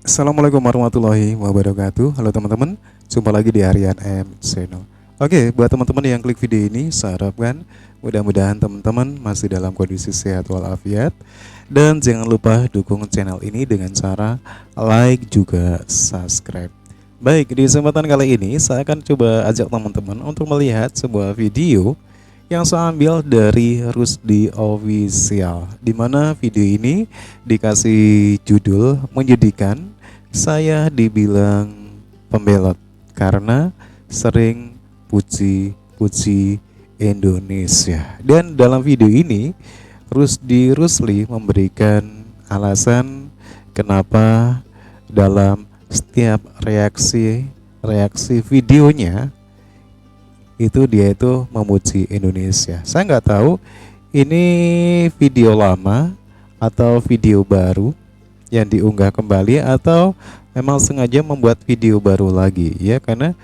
Assalamualaikum warahmatullahi wabarakatuh. Halo teman-teman, jumpa lagi di Aryan M Channel. Oke, buat teman-teman yang klik video ini, saya harapkan mudah-mudahan teman-teman masih dalam kondisi sehat walafiat. Dan jangan lupa dukung channel ini dengan cara like juga subscribe. Baik, di kesempatan kali ini saya akan coba ajak teman-teman untuk melihat sebuah video yang saya ambil dari Rusdi Official, di mana video ini dikasih judul menyedihkan, saya dibilang pembelot karena sering puji-puji Indonesia. Dan dalam video ini Rusdi Rusli memberikan alasan kenapa dalam setiap reaksi videonya itu dia itu memuji Indonesia. Saya nggak tahu ini video lama atau video baru yang diunggah kembali atau memang sengaja membuat video baru lagi ya, karena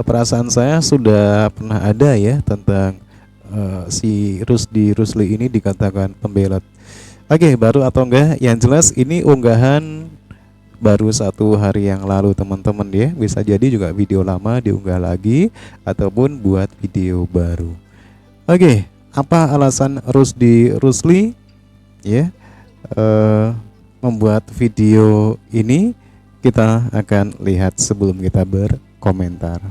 perasaan saya sudah pernah ada ya tentang si Rusdi Rusli ini dikatakan pembelot. Oke, baru atau enggak, yang jelas ini unggahan baru 1 hari yang lalu teman-teman ya. Bisa jadi juga video lama diunggah lagi ataupun buat video baru. Oke, apa alasan Rusdi Rusli ya membuat video ini? Kita akan lihat sebelum kita berkomentar.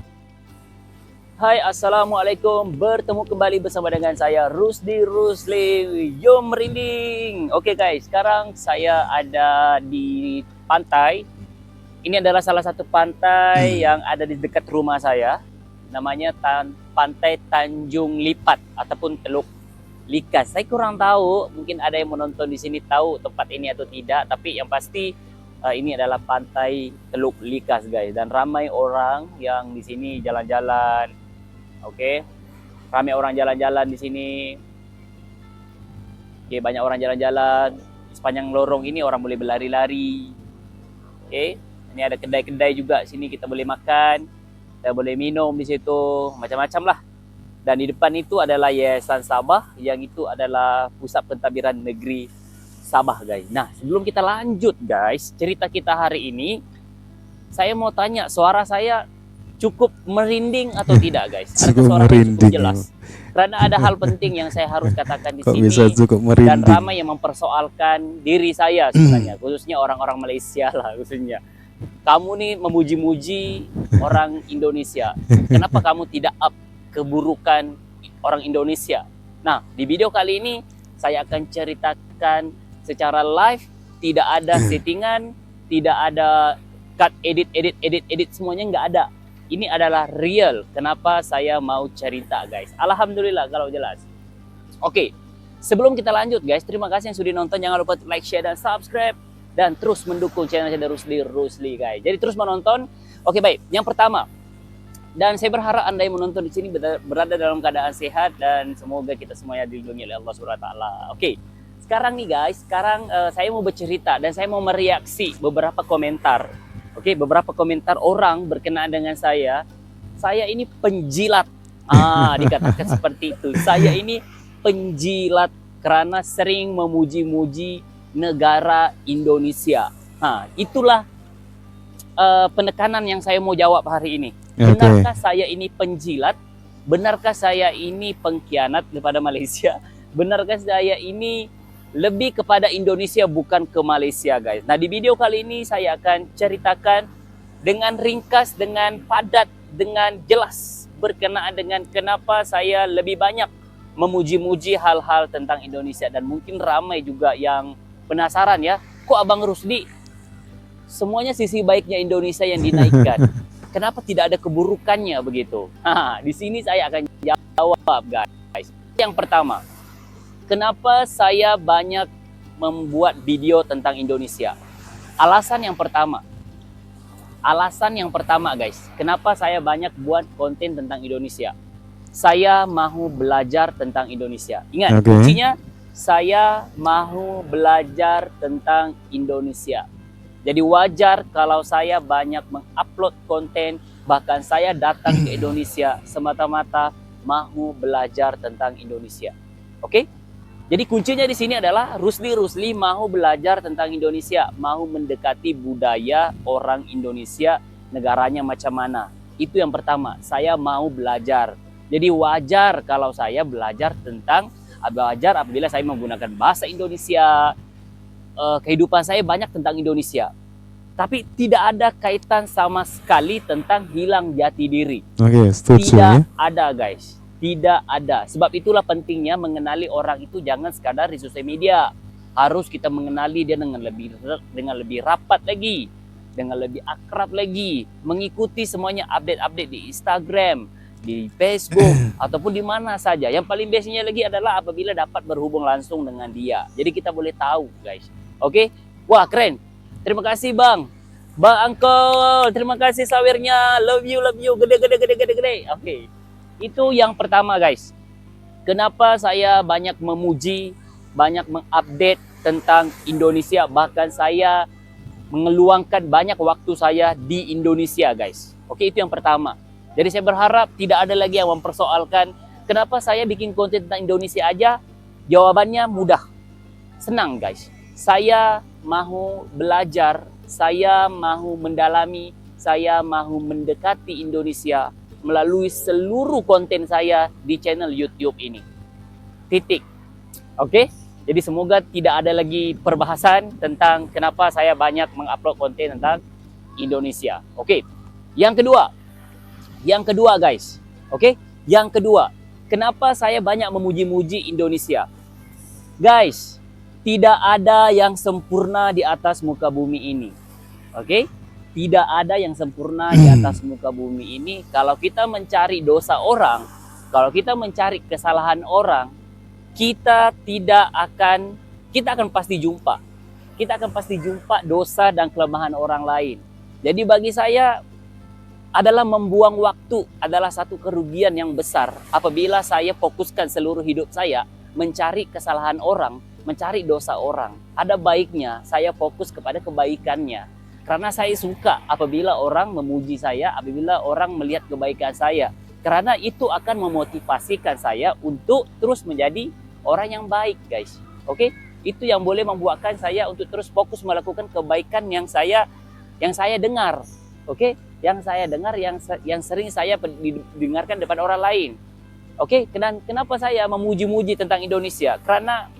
Hai, Assalamualaikum. Bertemu kembali bersama dengan saya Rusdi Rusli. Yo merinding. Oke guys, sekarang saya ada di pantai. Ini adalah salah satu pantai yang ada di dekat rumah saya. Namanya Pantai Tanjung Lipat ataupun Teluk Likas. Saya kurang tahu, mungkin ada yang menonton di sini tahu tempat ini atau tidak, tapi yang pasti ini adalah Pantai Teluk Likas guys, dan ramai orang yang di sini jalan-jalan. Oke, ramai orang jalan-jalan di sini. Oke, banyak orang jalan-jalan. Sepanjang lorong ini orang boleh berlari-lari. Oke, ini ada kedai-kedai juga sini, kita boleh makan, kita boleh minum di situ, macam-macam lah. Dan di depan itu adalah Yayasan Sabah, yang itu adalah Pusat Pentadbiran Negeri Sabah guys. Nah, sebelum kita lanjut guys, cerita kita hari ini, saya mau tanya, suara saya cukup merinding atau tidak guys? Cukup suara merinding, cukup jelas. Karena ada hal penting yang saya harus katakan di Kok sini. bisa cukup merinding? Dan ramai yang mempersoalkan diri saya sebenarnya, khususnya orang-orang Malaysia lah khususnya. Kamu nih memuji-muji orang Indonesia. Kenapa kamu tidak up keburukan orang Indonesia? Nah, di video kali ini saya akan ceritakan secara live, tidak ada settingan, tidak ada cut edit semuanya, nggak ada. Ini adalah real. Kenapa saya mau cerita guys? Alhamdulillah kalau jelas. Oke, sebelum kita lanjut guys, terima kasih yang sudah nonton. Jangan lupa like, share, dan subscribe. Dan terus mendukung channel saya Rusli guys. Jadi terus menonton. Oke baik, yang pertama. Dan saya berharap Anda yang menonton di sini berada dalam keadaan sehat. Dan semoga kita semuanya dilindungi oleh Allah SWT. Oke, sekarang nih guys, saya mau bercerita dan saya mau mereaksi beberapa komentar. Oke, beberapa komentar orang berkenaan dengan saya. Saya ini penjilat. Dikatakan seperti itu. Saya ini penjilat karena sering memuji-muji negara Indonesia. Itulah penekanan yang saya mau jawab hari ini. Benarkah saya ini penjilat? Benarkah saya ini pengkhianat kepada Malaysia? Benarkah saya ini lebih kepada Indonesia bukan ke Malaysia guys? Nah, di video kali ini saya akan ceritakan dengan ringkas, dengan padat, dengan jelas berkenaan dengan kenapa saya lebih banyak memuji-muji hal-hal tentang Indonesia. Dan mungkin ramai juga yang penasaran ya, kok Abang Rusdi semuanya sisi baiknya Indonesia yang dinaikkan, kenapa tidak ada keburukannya begitu? Di sini saya akan jawab guys. Yang pertama, kenapa saya banyak membuat video tentang Indonesia? Alasan yang pertama guys, kenapa saya banyak buat konten tentang Indonesia? Saya mau belajar tentang Indonesia. Ingat, kuncinya saya mau belajar tentang Indonesia. Jadi wajar kalau saya banyak mengupload konten, bahkan saya datang ke Indonesia semata-mata mau belajar tentang Indonesia. Oke? Jadi kuncinya di sini adalah Rusli mau belajar tentang Indonesia, mau mendekati budaya orang Indonesia, negaranya macam mana. Itu yang pertama, saya mau belajar. Jadi wajar kalau saya belajar apabila saya menggunakan bahasa Indonesia, kehidupan saya banyak tentang Indonesia. Tapi tidak ada kaitan sama sekali tentang hilang jati diri. Oke, setuju Tidak ya. ada guys, tidak ada. Sebab itulah pentingnya mengenali orang itu jangan sekadar di sosial media. Harus kita mengenali dia dengan lebih rapat lagi, dengan lebih akrab lagi, mengikuti semuanya update-update di Instagram, di Facebook, ataupun di mana saja. Yang paling biasanya lagi adalah apabila dapat berhubung langsung dengan dia. Jadi kita boleh tahu guys. Oke? Wah keren. Terima kasih Bang. Bang Uncle, terima kasih sawirnya. Love you. Gede. Oke. Itu yang pertama guys. Kenapa saya banyak memuji, banyak mengupdate tentang Indonesia, bahkan saya mengeluangkan banyak waktu saya di Indonesia guys. Oke, itu yang pertama. Jadi saya berharap tidak ada lagi yang mempersoalkan kenapa saya bikin konten tentang Indonesia aja. Jawabannya mudah. Senang guys. Saya mau belajar, saya mau mendalami, saya mau mendekati Indonesia melalui seluruh konten saya di channel YouTube ini. Titik. Oke? Jadi semoga tidak ada lagi perbahasan tentang kenapa saya banyak mengupload konten tentang Indonesia. Oke. Yang kedua guys. Oke? Yang kedua, kenapa saya banyak memuji-muji Indonesia? Guys, tidak ada yang sempurna di atas muka bumi ini. Oke? Tidak ada yang sempurna di atas muka bumi ini. Kalau kita mencari dosa orang, kalau kita mencari kesalahan orang, kita akan pasti jumpa. Kita akan pasti jumpa dosa dan kelemahan orang lain. Jadi bagi saya adalah membuang waktu adalah satu kerugian yang besar apabila saya fokuskan seluruh hidup saya mencari kesalahan orang, mencari dosa orang. Ada baiknya saya fokus kepada kebaikannya. Karena saya suka apabila orang memuji saya, apabila orang melihat kebaikan saya. Karena itu akan memotivasikan saya untuk terus menjadi orang yang baik, guys. Oke? Itu yang boleh membuatkan saya untuk terus fokus melakukan kebaikan yang saya dengar. Oke? Yang saya dengar, yang sering saya didengarkan depan orang lain. Oke? Kenapa saya memuji-muji tentang Indonesia? Karena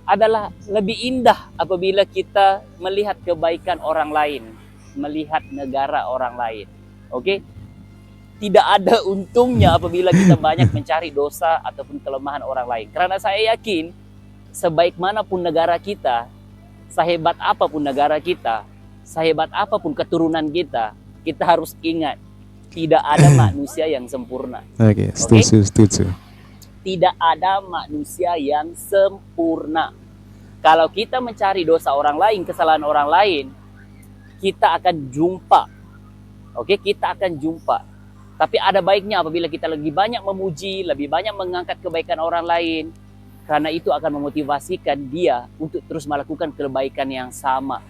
adalah lebih indah apabila kita melihat kebaikan orang lain, melihat negara orang lain. Oke? Tidak ada untungnya apabila kita banyak mencari dosa ataupun kelemahan orang lain. Karena saya yakin sebaik manapun negara kita, sehebat apapun negara kita, sehebat apapun keturunan kita, kita harus ingat tidak ada manusia yang sempurna. Oke, setuju. Tidak ada manusia yang sempurna. Kalau kita mencari dosa orang lain, kesalahan orang lain, kita akan jumpa. Oke, kita akan jumpa. Tapi ada baiknya apabila kita lebih banyak memuji, lebih banyak mengangkat kebaikan orang lain. Karena itu akan memotivasikan dia untuk terus melakukan kebaikan yang sama.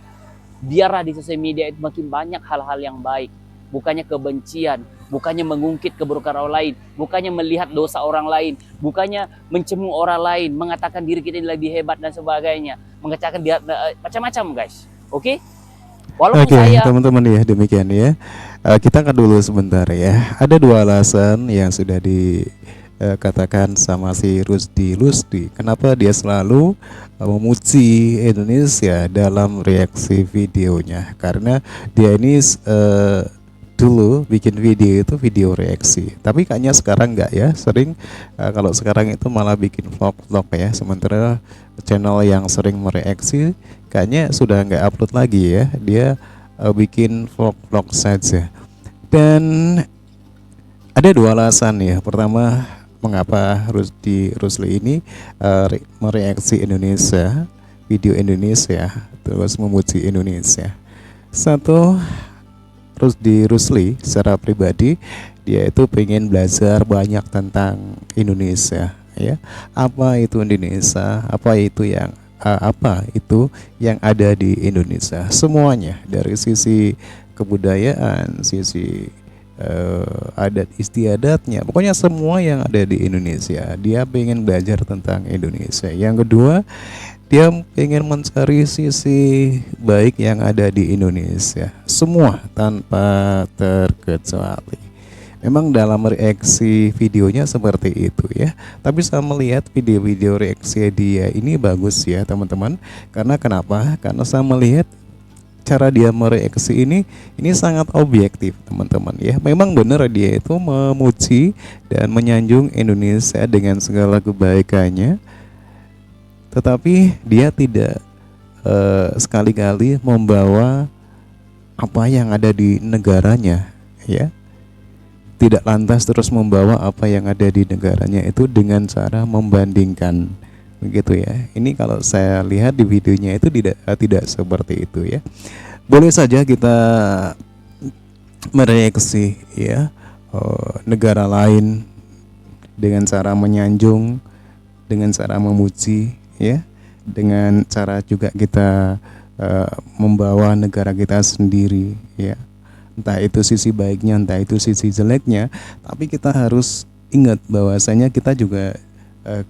Biarlah di sosial media itu makin banyak hal-hal yang baik. Bukannya kebencian, bukannya mengungkit keburukan orang lain, bukannya melihat dosa orang lain, bukannya mencemooh orang lain, mengatakan diri kita lebih hebat dan sebagainya, mengatakan dia macam-macam guys. Oke? Walaupun saya teman-teman ya, demikian ya. Kita akan dulu sebentar ya. Ada dua alasan yang sudah dikatakan sama si Rusdi. Kenapa dia selalu memuji Indonesia dalam reaksi videonya? Karena dia ini dulu bikin video itu video reaksi, tapi kayaknya sekarang enggak ya, sering kalau sekarang itu malah bikin vlog ya, sementara channel yang sering mereaksi kayaknya sudah enggak upload lagi ya, dia bikin vlog saja. Dan ada dua alasan ya. Pertama, mengapa Rusli ini mereaksi Indonesia, video Indonesia, terus memuji Indonesia. Satu, Rusli secara pribadi dia itu pengen belajar banyak tentang Indonesia ya. Apa itu Indonesia? Apa itu yang ada di Indonesia? Semuanya dari sisi kebudayaan, sisi adat istiadatnya, pokoknya semua yang ada di Indonesia. Dia pengen belajar tentang Indonesia. Yang kedua, dia pengen mencari sisi baik yang ada di Indonesia, semua tanpa terkecuali. Memang dalam reaksi videonya seperti itu ya. Tapi saya melihat video-video reaksi dia ini bagus ya teman-teman. Karena kenapa? Karena saya melihat cara dia mereaksi ini sangat objektif teman-teman ya. Memang benar dia itu memuji dan menyanjung Indonesia dengan segala kebaikannya, tetapi dia tidak sekali-kali membawa apa yang ada di negaranya ya. Tidak lantas terus membawa apa yang ada di negaranya itu dengan cara membandingkan begitu ya. Ini kalau saya lihat di videonya itu tidak seperti itu ya. Boleh saja kita mereaksi ya negara lain dengan cara menyanjung, dengan cara memuji ya, dengan cara juga kita membawa negara kita sendiri ya. Entah itu sisi baiknya, entah itu sisi jeleknya, tapi kita harus ingat bahwasanya kita juga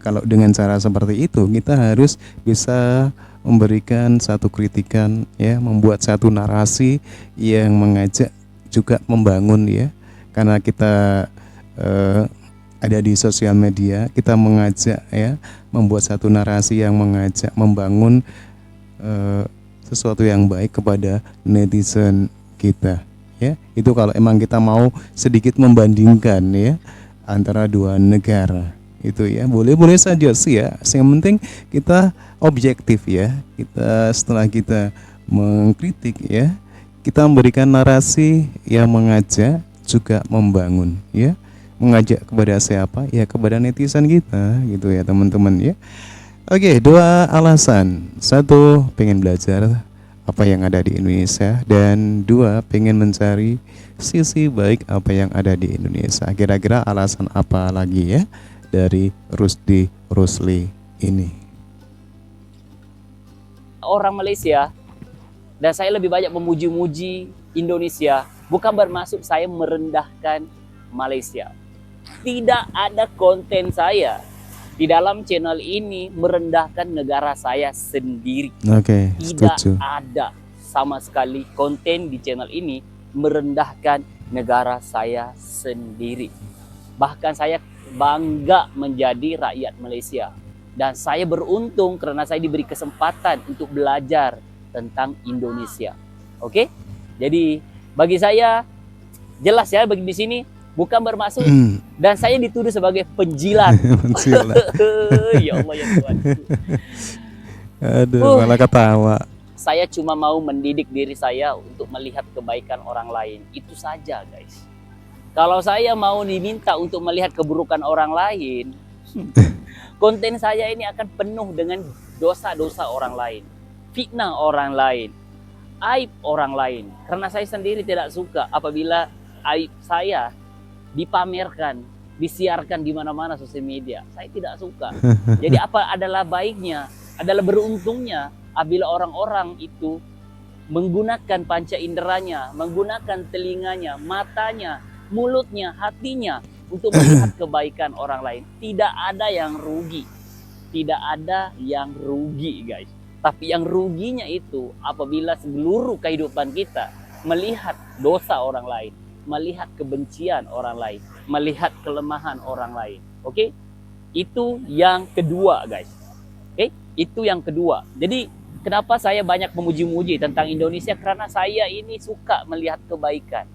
kalau dengan cara seperti itu kita harus bisa memberikan satu kritikan ya, membuat satu narasi yang mengajak juga membangun ya. Karena kita ada di sosial media, kita mengajak ya, membuat satu narasi yang mengajak membangun sesuatu yang baik kepada netizen kita ya. Itu kalau emang kita mau sedikit membandingkan ya antara dua negara itu ya, boleh saja sih ya. Yang penting kita objektif ya. Kita setelah kita mengkritik ya, kita memberikan narasi yang mengajak juga membangun ya. Mengajak kepada siapa? Ya kepada netizen kita gitu ya teman-teman ya. Oke, dua alasan. Satu, pengen belajar apa yang ada di Indonesia, dan dua, pengen mencari sisi baik apa yang ada di Indonesia. Kira-kira alasan apa lagi ya dari Rusdi Rusli ini? Orang Malaysia, dan saya lebih banyak memuji-muji Indonesia, bukan bermaksud saya merendahkan Malaysia. Tidak ada konten saya di dalam channel ini merendahkan negara saya sendiri. Oke, Tidak setuju. ada sama sekali konten di channel ini merendahkan negara saya sendiri. Bahkan saya bangga menjadi rakyat Malaysia. Dan saya beruntung karena saya diberi kesempatan untuk belajar tentang Indonesia. Oke? Jadi bagi saya jelas ya, bagi di sini bukan bermaksud dan saya dituduh sebagai penjilat. Penjilat. Ya Allah ya Tuhan. Aduh, malah ketawa. Saya cuma mau mendidik diri saya untuk melihat kebaikan orang lain. Itu saja, guys. Kalau saya mau diminta untuk melihat keburukan orang lain, konten saya ini akan penuh dengan dosa-dosa orang lain, fitnah orang lain, aib orang lain. Karena saya sendiri tidak suka apabila aib saya dipamerkan, disiarkan di mana-mana sosial media. Saya tidak suka. Jadi apa adalah baiknya, adalah beruntungnya apabila orang-orang itu menggunakan panca inderanya, menggunakan telinganya, matanya, mulutnya, hatinya untuk melihat kebaikan orang lain. Tidak ada yang rugi. Tidak ada yang rugi, guys. Tapi yang ruginya itu apabila seluruh kehidupan kita melihat dosa orang lain, melihat kebencian orang lain, melihat kelemahan orang lain. Oke? Itu yang kedua, guys. Oke? Itu yang kedua. Jadi, kenapa saya banyak memuji-muji tentang Indonesia? Karena saya ini suka melihat kebaikan.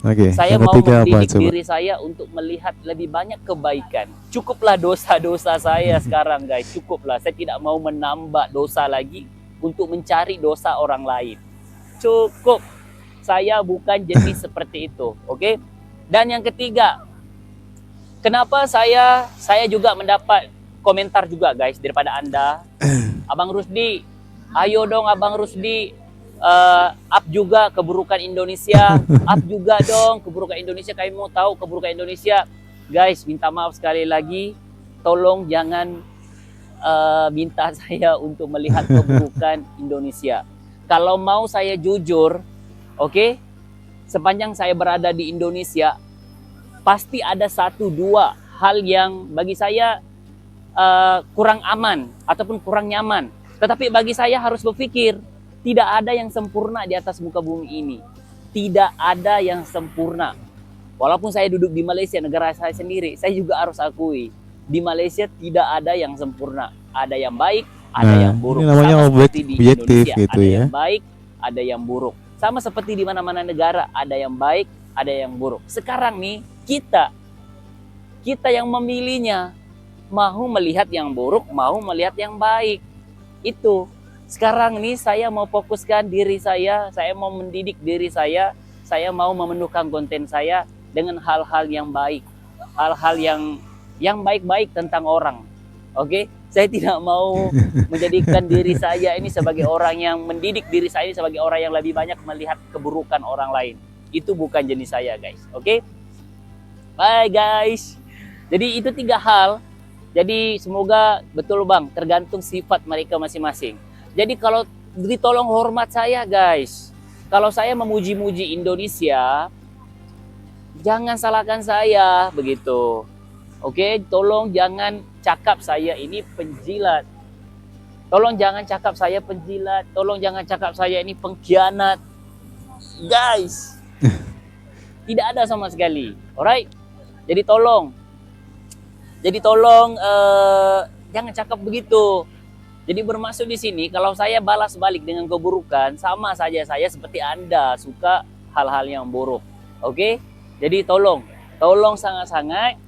Oke, Saya yang mau ketiga apa mendidik coba? diri saya untuk melihat lebih banyak kebaikan. Cukuplah dosa-dosa saya sekarang, guys. Cukuplah. Saya tidak mau menambah dosa lagi untuk mencari dosa orang lain. Cukup. Saya bukan jenis seperti itu, oke? Dan yang ketiga, kenapa saya juga mendapat komentar juga, guys, daripada Anda. Abang Rusdi, ayo dong Abang Rusdi, up juga keburukan Indonesia, up juga dong keburukan Indonesia, kami mau tahu keburukan Indonesia. Guys, minta maaf sekali lagi, tolong jangan minta saya untuk melihat keburukan Indonesia. Kalau mau saya jujur, oke, sepanjang saya berada di Indonesia, pasti ada satu dua hal yang bagi saya kurang aman ataupun kurang nyaman. Tetapi bagi saya harus berpikir, tidak ada yang sempurna di atas muka bumi ini. Tidak ada yang sempurna. Walaupun saya duduk di Malaysia, negara saya sendiri, saya juga harus akui, di Malaysia tidak ada yang sempurna. Ada yang baik, ada Nah, yang buruk. ini namanya Sama seperti di objektif Indonesia, gitu ada ya. yang baik, ada yang buruk. Sama seperti di mana-mana negara, ada yang baik, ada yang buruk. Sekarang nih, kita yang memilihnya, mau melihat yang buruk, mau melihat yang baik. Itu. Sekarang nih saya mau fokuskan diri saya mau mendidik diri saya mau memenuhkan konten saya dengan hal-hal yang baik. Hal-hal yang baik-baik tentang orang. Oke? Saya tidak mau menjadikan diri saya ini sebagai orang yang mendidik diri saya ini sebagai orang yang lebih banyak melihat keburukan orang lain. Itu bukan jenis saya, guys. Oke? Bye, guys. Jadi itu 3 hal. Jadi semoga betul bang, tergantung sifat mereka masing-masing. Jadi kalau ditolong hormat saya guys. Kalau saya memuji-muji Indonesia, jangan salahkan saya begitu. Oke, tolong jangan cakap saya ini penjilat. Tolong jangan cakap saya penjilat. Tolong jangan cakap saya ini pengkhianat. Guys, tidak ada sama sekali. Alright? Jadi tolong jangan cakap begitu. Jadi bermaksud di sini kalau saya balas balik dengan keburukan, sama saja saya seperti Anda suka hal-hal yang buruk. Oke? Jadi tolong sangat-sangat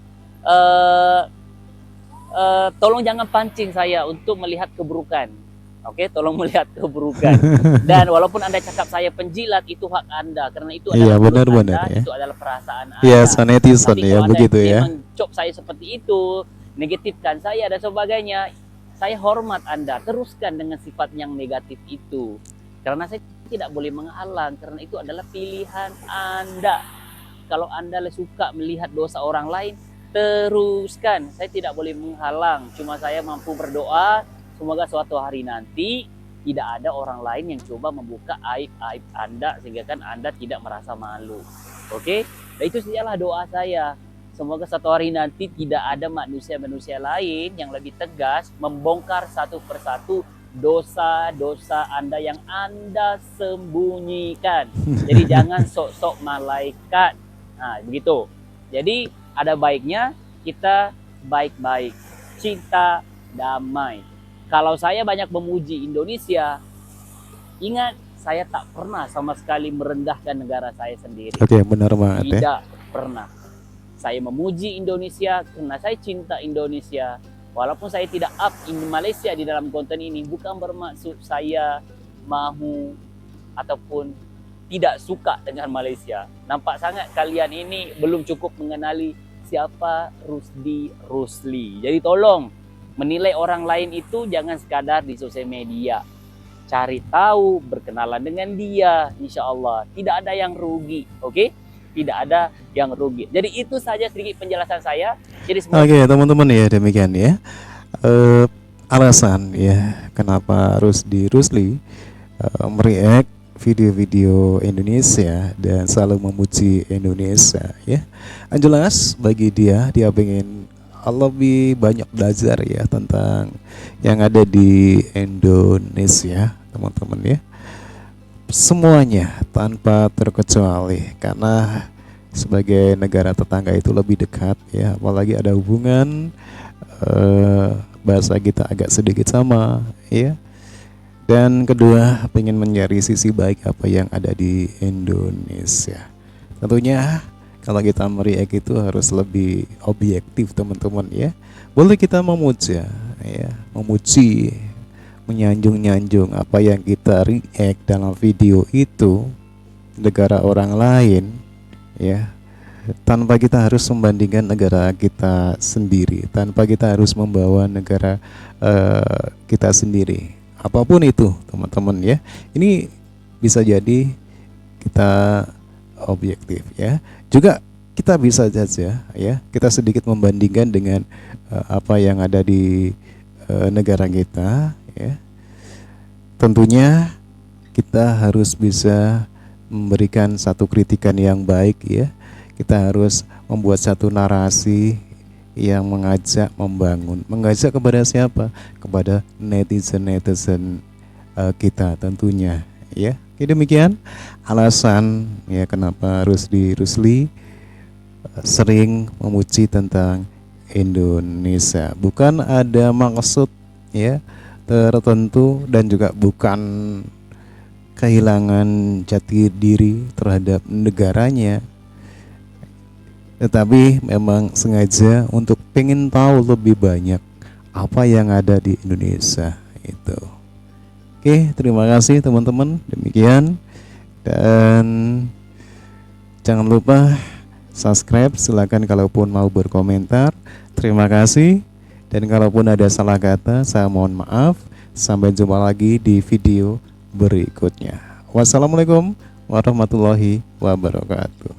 tolong jangan pancing saya untuk melihat keburukan. Oke, tolong melihat keburukan. Dan walaupun Anda cakap saya penjilat, itu hak Anda karena itu adalah benar-benar ya. itu adalah perasaan Anda. Iya, netizen Tapi ya kalau begitu Anda ya. mencop saya seperti itu, negatifkan saya dan sebagainya, saya hormat Anda, teruskan dengan sifat yang negatif itu. Karena saya tidak boleh menghalang, karena itu adalah pilihan Anda. Kalau Anda suka melihat dosa orang lain, teruskan. Saya tidak boleh menghalang, cuma saya mampu berdoa, semoga suatu hari nanti tidak ada orang lain yang coba membuka aib-aib Anda, sehingga kan Anda tidak merasa malu. Oke? Dan itu sajalah doa saya. Semoga satu hari nanti tidak ada manusia-manusia lain yang lebih tegas membongkar satu persatu dosa-dosa Anda yang Anda sembunyikan. Jadi jangan sok-sok malaikat. Nah, begitu. Jadi ada baiknya kita baik-baik, cinta, damai. Kalau saya banyak memuji Indonesia, ingat saya tak pernah sama sekali merendahkan negara saya sendiri. Oke, benar banget ya. Tidak pernah. Saya memuji Indonesia karena saya cinta Indonesia. Walaupun saya tidak up in Malaysia di dalam konten ini, bukan bermaksud saya mahu ataupun tidak suka dengan Malaysia. Nampak sangat kalian ini belum cukup mengenali siapa Rusdi Rusli. Jadi tolong menilai orang lain itu jangan sekadar di sosial media. Cari tahu, berkenalan dengan dia, insya Allah tidak ada yang rugi, oke? Tidak ada yang rugi. Jadi itu saja sedikit penjelasan saya. Jadi Oke, teman-teman ya, demikian ya. Alasan ya kenapa Rusdi Rusli mereact video-video Indonesia dan selalu memuji Indonesia ya. Yang jelas bagi dia pengen lebih banyak belajar ya tentang yang ada di Indonesia, teman-teman ya. Semuanya tanpa terkecuali, karena sebagai negara tetangga itu lebih dekat ya, apalagi ada hubungan bahasa kita agak sedikit sama ya. Dan kedua, pengen mencari sisi baik apa yang ada di Indonesia. Tentunya kalau kita mereact itu harus lebih objektif, teman-teman ya. Boleh kita memuja ya, memuji, menyanjung-nyanjung apa yang kita react dalam video itu negara orang lain ya, tanpa kita harus membandingkan negara kita sendiri, tanpa kita harus membawa negara kita sendiri, apapun itu teman-teman ya. Ini bisa jadi kita objektif ya, juga kita bisa saja ya, kita sedikit membandingkan dengan apa yang ada di negara kita ya. Tentunya kita harus bisa memberikan satu kritikan yang baik ya. Kita harus membuat satu narasi yang mengajak membangun. Mengajak kepada siapa? Kepada netizen-netizen kita tentunya ya. Oke, demikian alasan ya kenapa Rusli sering memuji tentang Indonesia. Bukan ada maksud ya tertentu dan juga bukan kehilangan jati diri terhadap negaranya, tetapi memang sengaja untuk pengen tahu lebih banyak apa yang ada di Indonesia itu. Oke, terima kasih teman-teman. Demikian, dan jangan lupa subscribe. Silakan kalaupun mau berkomentar. Terima kasih. Dan kalaupun ada salah kata, saya mohon maaf. Sampai jumpa lagi di video berikutnya. Wassalamualaikum warahmatullahi wabarakatuh.